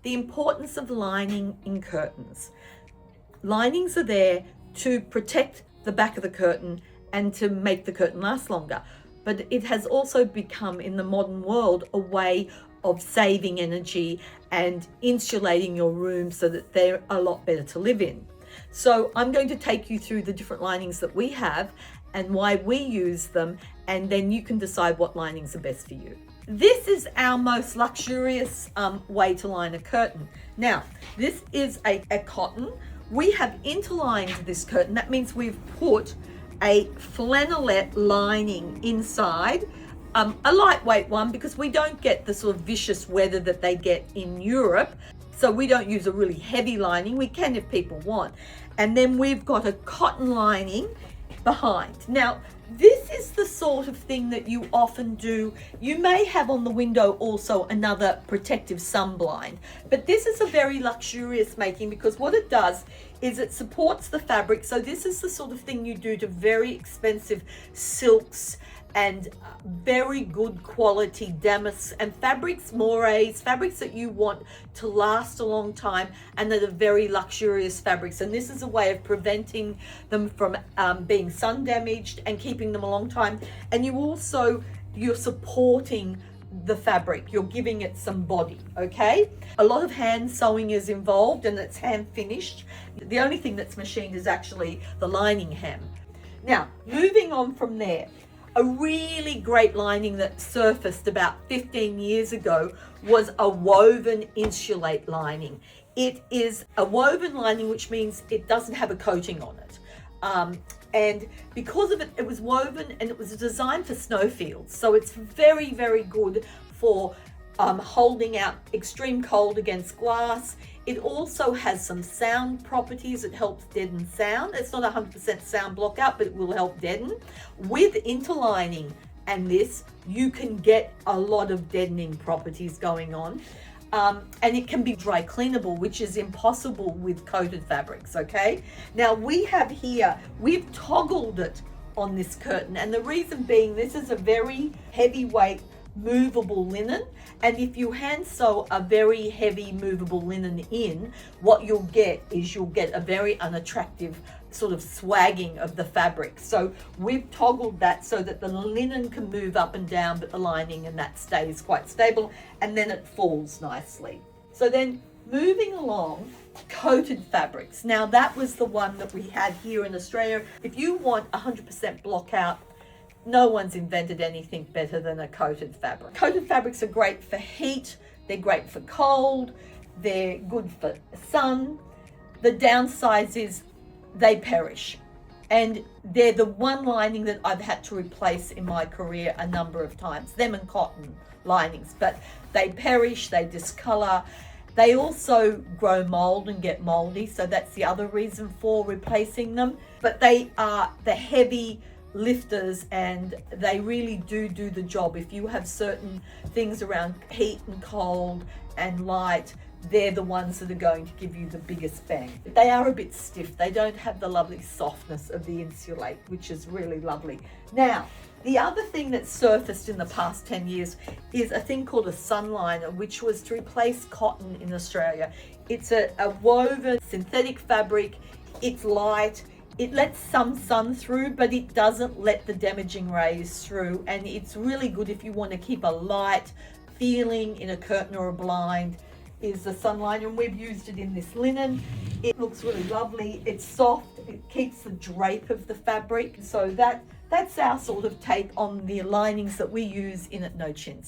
the importance of lining in curtains. Linings are there to protect the back of the curtain and to make the curtain last longer. But it has also become, in the modern world, a way of saving energy and insulating your room so that they're a lot better to live in. So I'm going to take you through the different linings that we have and why we use them, and then you can decide what linings are best for you. This is our most luxurious way to line a curtain. Now, this is a cotton. We have interlined this curtain. That means we've put a flannelette lining inside, a lightweight one, because we don't get the sort of vicious weather that they get in Europe. So we don't use a really heavy lining. We can if people want. And then we've got a cotton lining behind. Now, this is the sort of thing that you often do. You may have on the window also another protective sun blind, but this is a very luxurious making because what it does is it supports the fabric. So this is the sort of thing you do to very expensive silks and very good quality damasks and fabrics, moires, fabrics that you want to last a long time and that are very luxurious fabrics. And this is a way of preventing them from being sun damaged and keeping them a long time. And you're supporting the fabric, you're giving it some body, okay? A lot of hand sewing is involved and it's hand finished. The only thing that's machined is actually the lining hem. Now, moving on from there, a really great lining that surfaced about 15 years ago was a woven insulate lining. It is a woven lining, which means it doesn't have a coating on it. And because of it, it was woven and it was designed for snowfields. So it's very, very good for holding out extreme cold against glass. It also has some sound properties. It helps deaden sound. It's not 100% sound blockout, but it will help deaden. With interlining and this, you can get a lot of deadening properties going on. And it can be dry cleanable, which is impossible with coated fabrics, okay? Now we have here, we've toggled it on this curtain, and the reason being this is a very heavyweight movable linen, and if you hand sew a very heavy movable linen in, what you'll get is you'll get a very unattractive sort of swagging of the fabric. So we've toggled that so that the linen can move up and down, but the lining and that stays quite stable, and then it falls nicely. So then moving along, coated fabrics. Now that was the one that we had here in Australia. If you want 100% blockout, no one's invented anything better than a coated fabric. Coated fabrics are great for heat, they're great for cold, they're good for sun. The downside is they perish. And they're the one lining that I've had to replace in my career a number of times, them and cotton linings, but they perish, they discolor. They also grow mold and get moldy, so that's the other reason for replacing them. But they are the heavy lifters and they really do the job. If you have certain things around heat and cold and light, they're the ones that are going to give you the biggest bang. They are a bit stiff. They don't have the lovely softness of the insulate, which is really lovely. Now, the other thing that's surfaced in the past 10 years is a thing called a sunliner, which was to replace cotton in Australia. It's a woven synthetic fabric. It's light. It lets some sun through, but it doesn't let the damaging rays through. And it's really good if you want to keep a light feeling in a curtain or a blind, is the sunliner, and we've used it in this linen. It looks really lovely. It's soft. It keeps the drape of the fabric. So that's our sort of take on the linings that we use in at No Chintz.